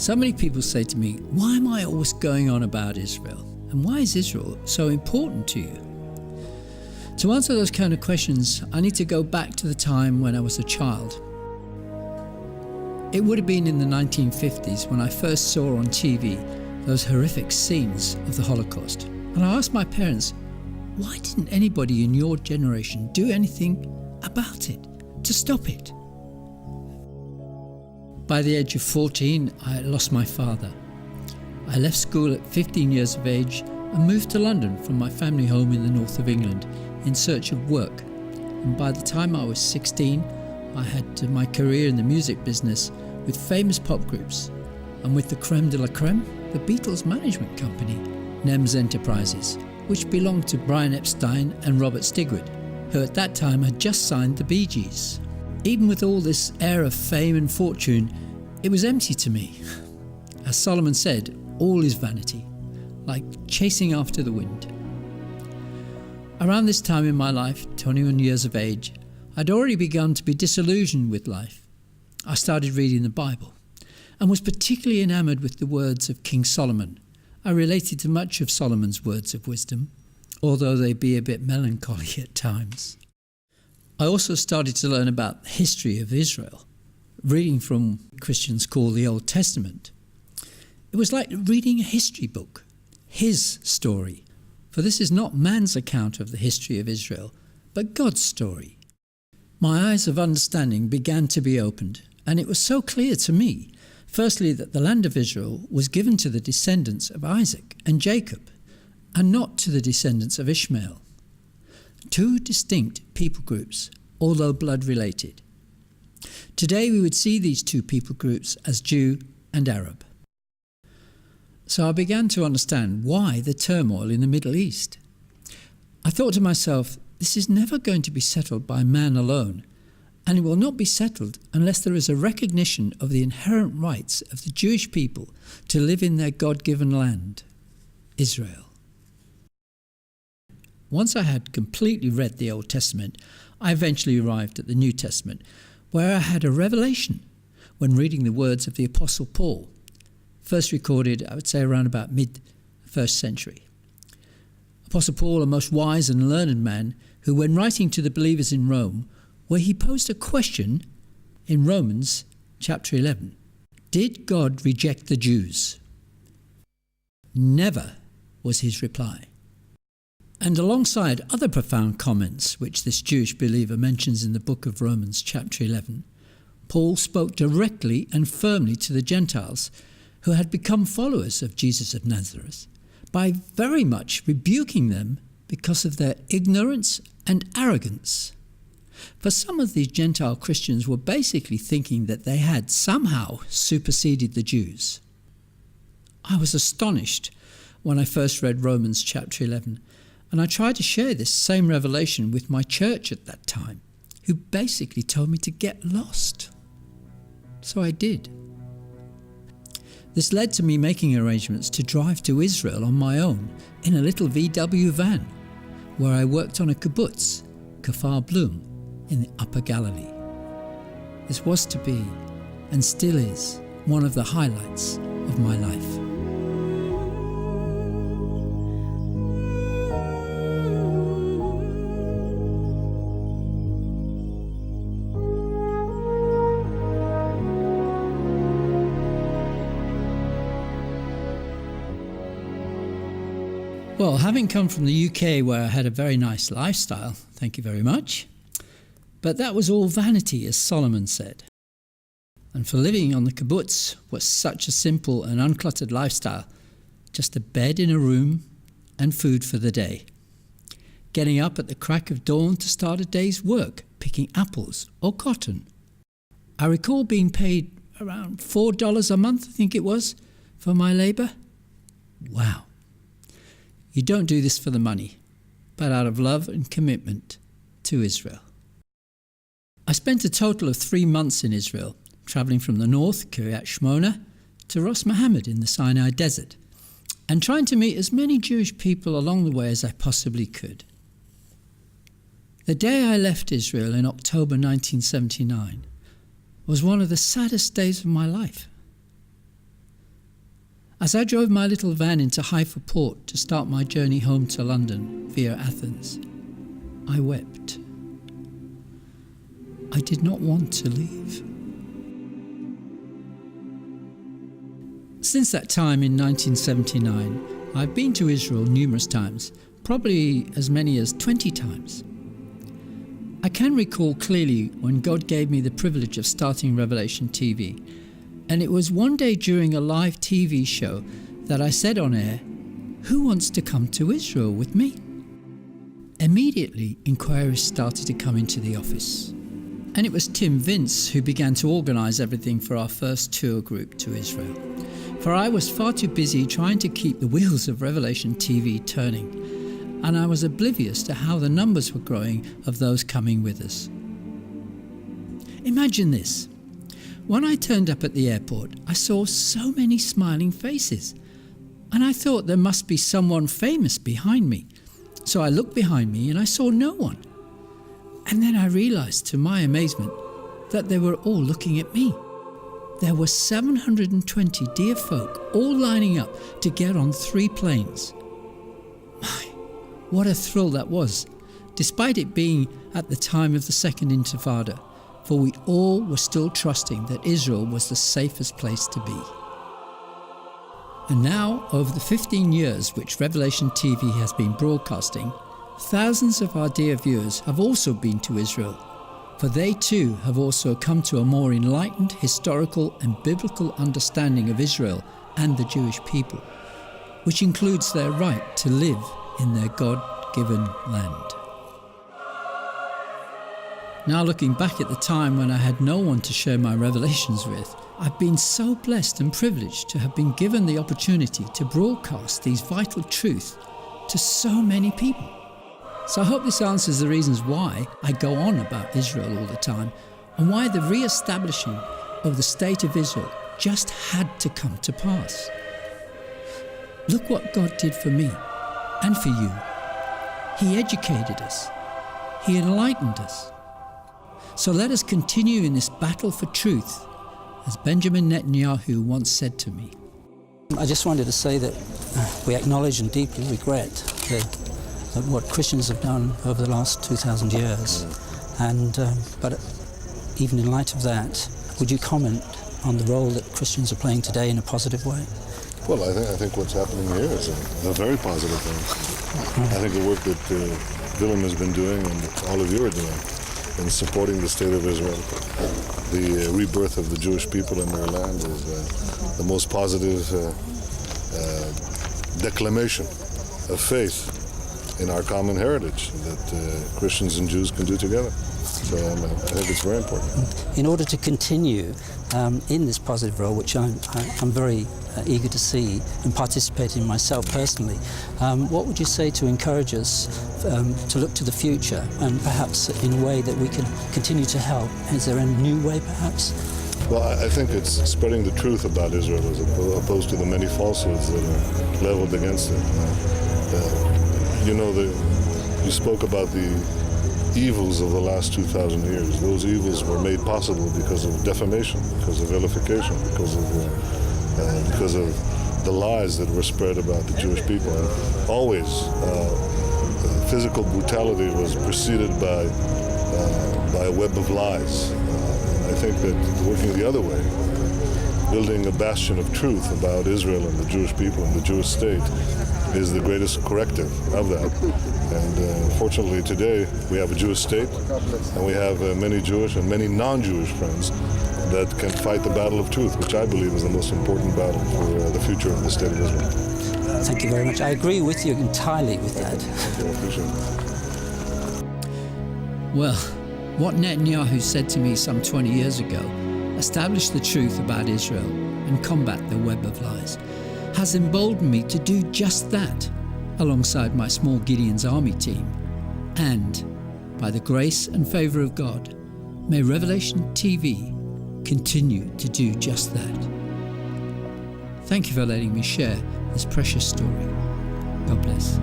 So many people say to me, why am I always going on about Israel? And why is Israel so important to you? To answer those kind of questions, I need to go back to the time when I was a child. It would have been in the 1950s when I first saw on TV those horrific scenes of the Holocaust. And I asked my parents, why didn't anybody in your generation do anything about it, to stop it? By the age of 14, I lost my father. I left school at 15 years of age and moved to London from my family home in the north of England in search of work. And by the time I was 16, I had my career in the music business with famous pop groups and with the creme de la creme, the Beatles management company, NEMS Enterprises, which belonged to Brian Epstein and Robert Stigwood, who at that time had just signed the Bee Gees. Even with all this air of fame and fortune, it was empty to me. As Solomon said, all is vanity, like chasing after the wind. Around this time in my life, 21 years of age, I'd already begun to be disillusioned with life. I started reading the Bible and was particularly enamored with the words of King Solomon. I related to much of Solomon's words of wisdom, although they be a bit melancholy at times. I also started to learn about the history of Israel, reading from what Christians call the Old Testament. It was like reading a history book, his story, for this is not man's account of the history of Israel, but God's story. My eyes of understanding began to be opened, and it was so clear to me, firstly, that the land of Israel was given to the descendants of Isaac and Jacob, and not to the descendants of Ishmael. Two distinct people groups, although blood-related. Today we would see these two people groups as Jew and Arab. So I began to understand why the turmoil in the Middle East. I thought to myself, this is never going to be settled by man alone, and it will not be settled unless there is a recognition of the inherent rights of the Jewish people to live in their God-given land, Israel. Once I had completely read the Old Testament, I eventually arrived at the New Testament, where I had a revelation when reading the words of the Apostle Paul, first recorded, I would say, around about mid-first century. Apostle Paul, a most wise and learned man, who when writing to the believers in Rome, where he posed a question in Romans chapter 11, did God reject the Jews? Never, was his reply. And alongside other profound comments which this Jewish believer mentions in the book of Romans chapter 11, Paul spoke directly and firmly to the Gentiles who had become followers of Jesus of Nazareth by very much rebuking them because of their ignorance and arrogance. For some of these Gentile Christians were basically thinking that they had somehow superseded the Jews. I was astonished when I first read Romans chapter 11, and I tried to share this same revelation with my church at that time, who basically told me to get lost. So I did. This led to me making arrangements to drive to Israel on my own in a little VW van, where I worked on a kibbutz, Kfar Blum, in the Upper Galilee. This was to be, and still is, one of the highlights of my life. Well, having come from the UK where I had a very nice lifestyle, thank you very much, but that was all vanity, as Solomon said. And for living on the kibbutz was such a simple and uncluttered lifestyle, just a bed in a room and food for the day. Getting up at the crack of dawn to start a day's work, picking apples or cotton. I recall being paid around $4 a month, I think it was, for my labour. Wow. You don't do this for the money, but out of love and commitment to Israel. I spent a total of 3 months in Israel, travelling from the north, Kiryat Shmona, to Ras Mohammed in the Sinai Desert, and trying to meet as many Jewish people along the way as I possibly could. The day I left Israel in October 1979 was one of the saddest days of my life. As I drove my little van into Haifa port to start my journey home to London via Athens, I wept. I did not want to leave. Since that time in 1979, I've been to Israel numerous times, probably as many as 20 times. I can recall clearly when God gave me the privilege of starting Revelation TV, and it was one day during a live TV show that I said on air, "Who wants to come to Israel with me?" Immediately, inquiries started to come into the office. And it was Tim Vince who began to organise everything for our first tour group to Israel. For I was far too busy trying to keep the wheels of Revelation TV turning, and I was oblivious to how the numbers were growing of those coming with us. Imagine this. When I turned up at the airport, I saw so many smiling faces, and I thought there must be someone famous behind me. So I looked behind me and I saw no one. And then I realised, to my amazement, that they were all looking at me. There were 720 dear folk all lining up to get on 3 planes. My, what a thrill that was, despite it being at the time of the Second Intifada, for we all were still trusting that Israel was the safest place to be. And now, over the 15 years which Revelation TV has been broadcasting, thousands of our dear viewers have also been to Israel, for they too have also come to a more enlightened historical and biblical understanding of Israel and the Jewish people, which includes their right to live in their God-given land. Now, looking back at the time when I had no one to share my revelations with, I've been so blessed and privileged to have been given the opportunity to broadcast these vital truths to so many people. So I hope this answers the reasons why I go on about Israel all the time, and why the re-establishing of the state of Israel just had to come to pass. Look what God did for me and for you. He educated us. He enlightened us. So let us continue in this battle for truth, as Benjamin Netanyahu once said to me. I just wanted to say that we acknowledge and deeply regret that what Christians have done over the last 2,000 years. But even in light of that, would you comment on the role that Christians are playing today in a positive way? Well, I think what's happening here is a very positive thing. I think the work that Willem has been doing and all of you are doing in supporting the state of Israel, the rebirth of the Jewish people in their land, is the most positive declamation of faith in our common heritage that Christians and Jews can do together. So I think it's very important. In order to continue in this positive role, which I'm very eager to see and participate in myself personally, what would you say to encourage us to look to the future and perhaps in a way that we can continue to help? Is there a new way perhaps? Well, I think it's spreading the truth about Israel as opposed to the many falsehoods that are leveled against it. You spoke about the evils of the last 2,000 years. Those evils were made possible because of defamation, because of vilification, because of the lies that were spread about the Jewish people. And always, physical brutality was preceded by a web of lies. I think that working the other way, building a bastion of truth about Israel and the Jewish people and the Jewish state, is the greatest corrective of that. And fortunately today we have a Jewish state, and we have many Jewish and many non-Jewish friends that can fight the battle of truth, which I believe is the most important battle for the future of the state of Israel. Thank you very much. I agree with you entirely with that. I appreciate it. Well, what Netanyahu said to me some 20 years ago, establish the truth about Israel and combat the web of lies, has emboldened me to do just that, alongside my small Gideon's Army team. And, by the grace and favour of God, may Revelation TV continue to do just that. Thank you for letting me share this precious story. God bless.